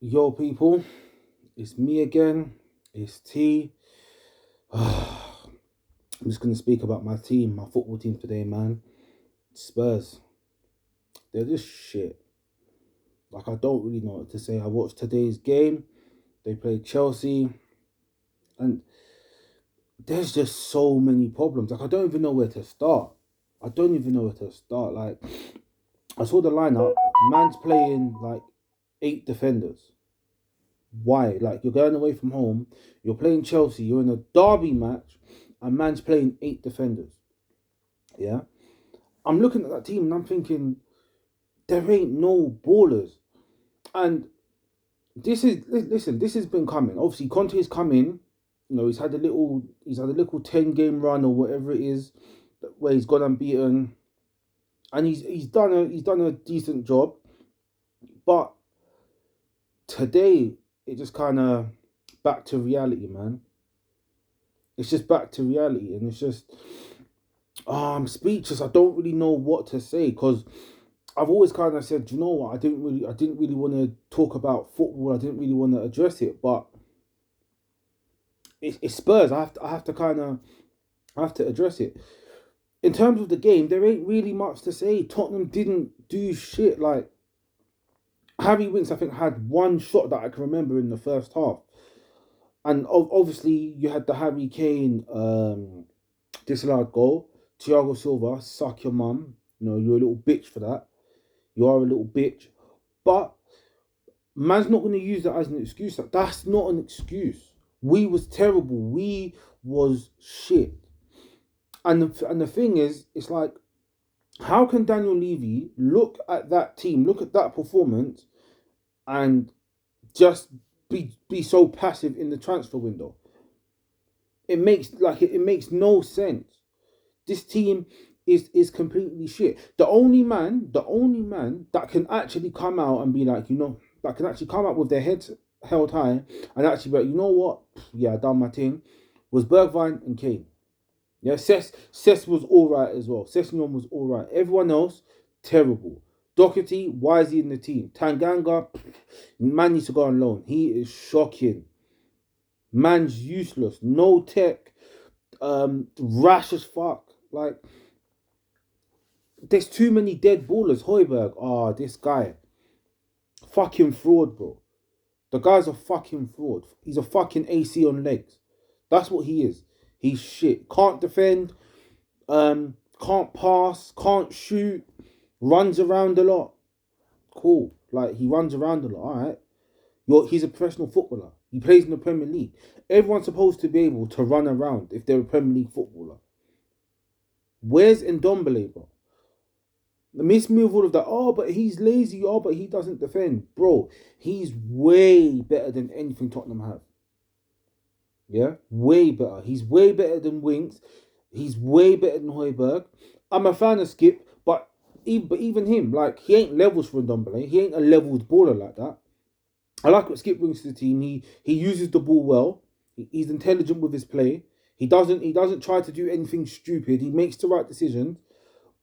Yo, people, it's me again. It's T. I'm just gonna speak about my team, my football team today, man. Spurs. They're just shit. Like I don't really know what to say. I watched today's game. They played Chelsea, and there's just so many problems. Like I don't even know where to start. I don't even know where to start. Like I saw the lineup. Man's playing like 8 defenders. Why? Like you're going away from home, you're playing Chelsea, you're in a derby match, and man's playing 8 defenders. Yeah, I'm looking at that team and I'm thinking there ain't no ballers. And listen, this has been coming. Obviously, Conte's come in. You know, he's had a little 10 game run or whatever it is, where he's gone unbeaten, and he's done a decent job. But today, it just kind of back to reality, man. It's just back to reality, and it's just I'm speechless. I don't really know what to say because I've always kind of said, you know what, I didn't really want to talk about football. I didn't really want to address it, but it's Spurs. I have to address it. In terms of the game, there ain't really much to say. Tottenham didn't do shit. Like Harry Winks, I think had one shot that I can remember in the first half, and obviously you had the Harry Kane disallowed goal. Thiago Silva, suck your mum. You know you're a little bitch for that. You are a little bitch. But man's not going to use that as an excuse. That's not an excuse. We was terrible. We was shit. And the thing is, it's like, how can Daniel Levy look at that team, look at that performance, and just be so passive in the transfer window? It makes no sense. This team is completely shit. The only man that can actually come out and be like, that can actually come out with their heads held high and actually be like, you know what? Yeah, I done my thing. Was Bergwijn and Kane. Yeah, Cess was all right as well. Sessegnon was all right. Everyone else, terrible. Doherty, why is he in the team? Tanganga, man needs to go on loan. He is shocking. Man's useless. No tech. Rash as fuck. Like, there's too many dead ballers. Hoiberg, this guy. Fucking fraud, bro. The guy's a fucking fraud. He's a fucking AC on legs. That's what he is. He's shit. Can't defend. Can't pass. Can't shoot. Runs around a lot. Cool. Like, he runs around a lot. Alright. He's a professional footballer. He plays in the Premier League. Everyone's supposed to be able to run around if they're a Premier League footballer. Where's Ndombele, bro? Miss me with all of that. Oh, but he's lazy. Oh, but he doesn't defend. Bro, he's way better than anything Tottenham have. Yeah? Way better. He's way better than Winks. He's way better than Hoiberg. I'm a fan of Skip, but even him, like, he ain't levels for Ndombele. He ain't a levels baller like that. I like what Skip brings to the team. He uses the ball well. He's intelligent with his play. He doesn't try to do anything stupid. He makes the right decisions.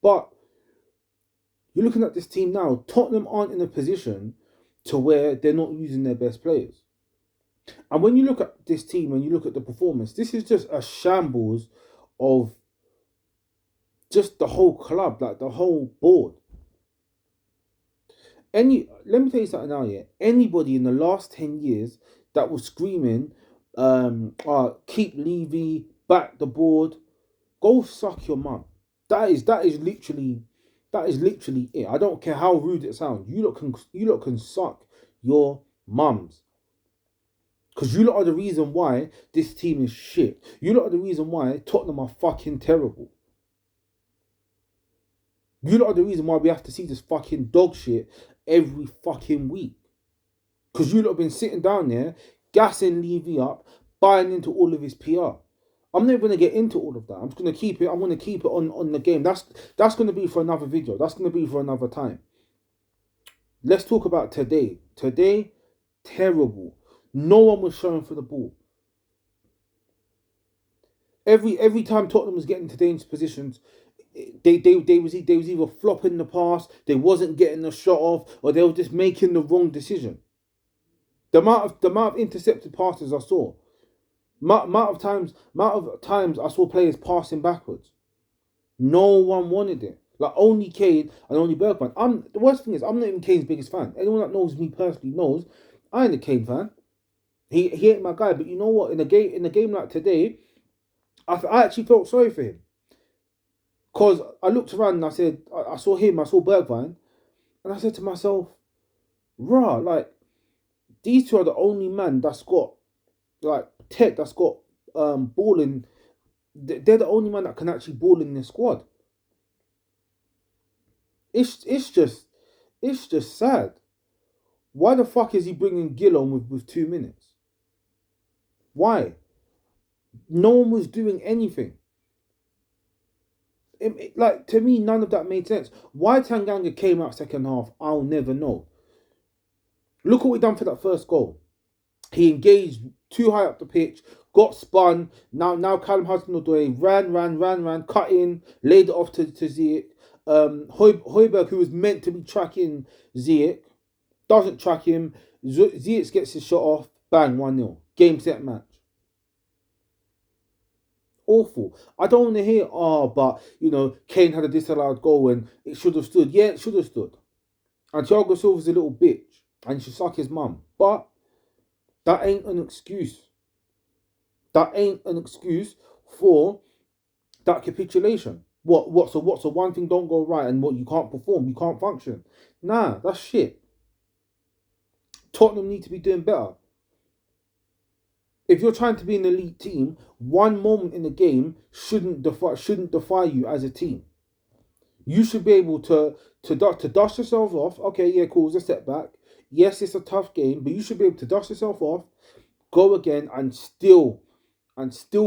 But you're looking at this team now. Tottenham aren't in a position to where they're not using their best players. And when you look at this team and you look at the performance, this is just a shambles of just the whole club, like the whole board. Let me tell you something now, yeah. Anybody in the last 10 years that was screaming, keep Levy, back the board, go suck your mum. That is literally it. I don't care how rude it sounds. You lot can suck your mums. Because you lot are the reason why this team is shit. You lot are the reason why Tottenham are fucking terrible. You lot are the reason why we have to see this fucking dog shit every fucking week. Because you lot have been sitting down there, gassing Levy up, buying into all of his PR. I'm not going to get into all of that. I'm just going to keep it. I'm going to keep it on the game. That's going to be for another video. That's going to be for another time. Let's talk about today. Today, terrible. No one was showing for the ball. Every time Tottenham was getting to dangerous positions, they was either flopping the pass, they wasn't getting the shot off, or they were just making the wrong decision. The amount of intercepted passes I saw, amount of times I saw players passing backwards. No one wanted it. Like only Kane and only Bergman. The worst thing is I'm not even Kane's biggest fan. Anyone that knows me personally knows I ain't a Kane fan. He ain't my guy. But you know what? In a game like today, I actually felt sorry for him because I looked around and I said I saw him, I saw Bergwijn, and I said to myself, "Rah, like these two are the only man that's got like tech that's got balling. They're the only man that can actually ball in this squad. It's just sad. Why the fuck is he bringing Gill on with 2 minutes? Why? No one was doing anything. Like to me, none of that made sense. Why Tanganga came out second half, I'll never know. Look what we done for that first goal. He engaged too high up the pitch, got spun. Now Callum Hudson-Odoi ran, cut in, laid it off to Ziyech. Højbjerg, who was meant to be tracking Ziyech, doesn't track him. Ziyech gets his shot off. Bang, 1-0. Game, set, match. Awful. I don't want to hear, but, Kane had a disallowed goal and it should have stood. Yeah, it should have stood. And Thiago Silva's a little bitch and he should suck his mum. But that ain't an excuse. That ain't an excuse for that capitulation. So one thing don't go right and what you can't perform, you can't function. Nah, that's shit. Tottenham need to be doing better. If you're trying to be an elite team, one moment in the game shouldn't defy you as a team. You should be able to dust yourself off. Okay, yeah, cool, it's a setback. Yes, it's a tough game, but you should be able to dust yourself off, go again, and still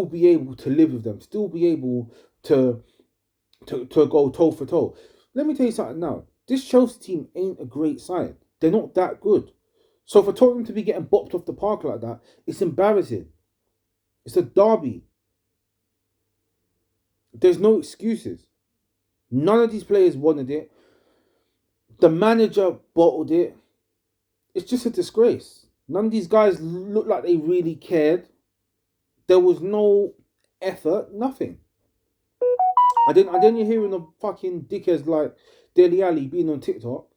be able to live with them. Still be able to go toe for toe. Let me tell you something now. This Chelsea team ain't a great side. They're not that good. So for Tottenham to be getting bopped off the park like that, it's embarrassing. It's a derby. There's no excuses. None of these players wanted it. The manager bottled it. It's just a disgrace. None of these guys look like they really cared. There was no effort, nothing. I didn't hear hearing of fucking dickheads like Dele Alli being on TikTok.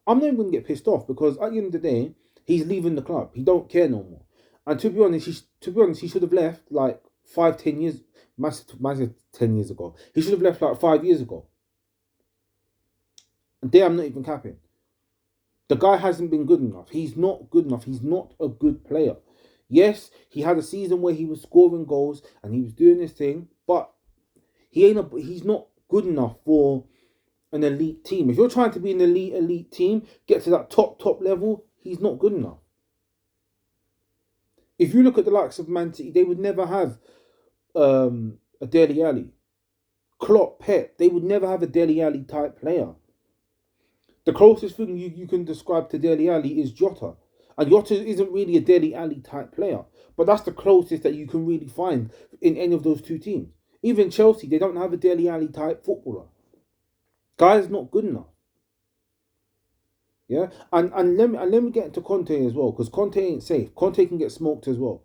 I'm not even gonna get pissed off because at the end of the day, he's leaving the club. He don't care no more. And to be honest, he should have left like 5-10 years. Massive 10 years ago. He should have left like 5 years ago. And there I'm not even capping. The guy hasn't been good enough. He's not good enough. He's not a good player. Yes, he had a season where he was scoring goals and he was doing his thing, but he's not good enough for an elite team. If you're trying to be an elite team, get to that top level, he's not good enough. If you look at the likes of Man City, they would never have a Dele Alli. Klopp, Pep, they would never have a Dele Alli type player. The closest thing you can describe to Dele Alli is Jota. And Jota isn't really a Dele Alli type player. But that's the closest that you can really find in any of those two teams. Even Chelsea, they don't have a Dele Alli type footballer. Guy's not good enough. Yeah? And let me get into Conte as well, because Conte ain't safe. Conte can get smoked as well.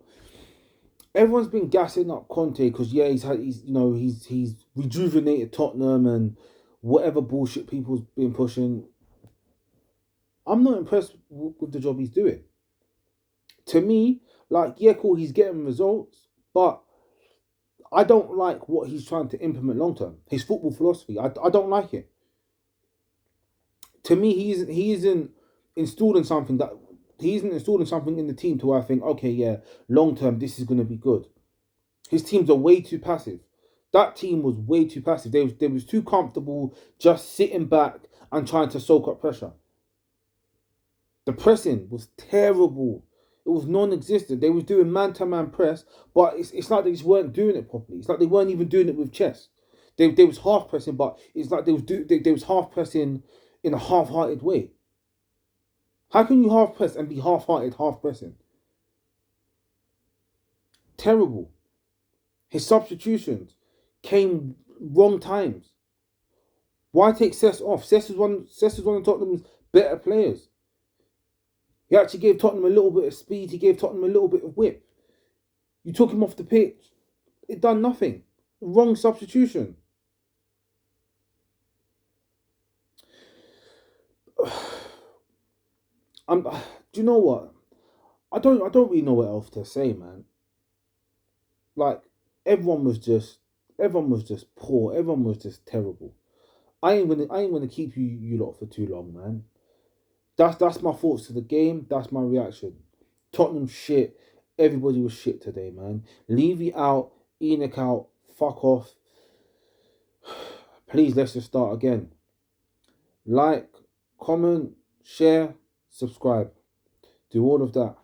Everyone's been gassing up Conte because he's rejuvenated Tottenham and whatever bullshit people's been pushing. I'm not impressed with the job he's doing. To me, cool, he's getting results, but I don't like what he's trying to implement long term. His football philosophy, I don't like it. To me, he isn't installing something in the team to where I think, okay, yeah, long term this is going to be good. His teams are way too passive. That team was way too passive. They was too comfortable just sitting back and trying to soak up pressure. The pressing was terrible. It was non-existent. They was doing man-to-man press, but it's like they just weren't doing it properly. It's like they weren't even doing it with chest. They was half pressing, but it's like they was half pressing in a half-hearted way. How can you half press and be half-hearted, half pressing? Terrible. His substitutions came wrong times. Why take Cess off? Cess is one of Tottenham's better players. He actually gave Tottenham a little bit of speed. He gave Tottenham a little bit of whip. You took him off the pitch. It done nothing. Wrong substitution. Do you know what? I don't really know what else to say, man. Like everyone was just poor. Everyone was just terrible. I ain't gonna keep you lot for too long, man. That's my thoughts to the game. That's my reaction. Tottenham shit. Everybody was shit today, man. Levy out, Enoch out. Fuck off. Please, let's just start again. Like, comment, share, subscribe. Do all of that.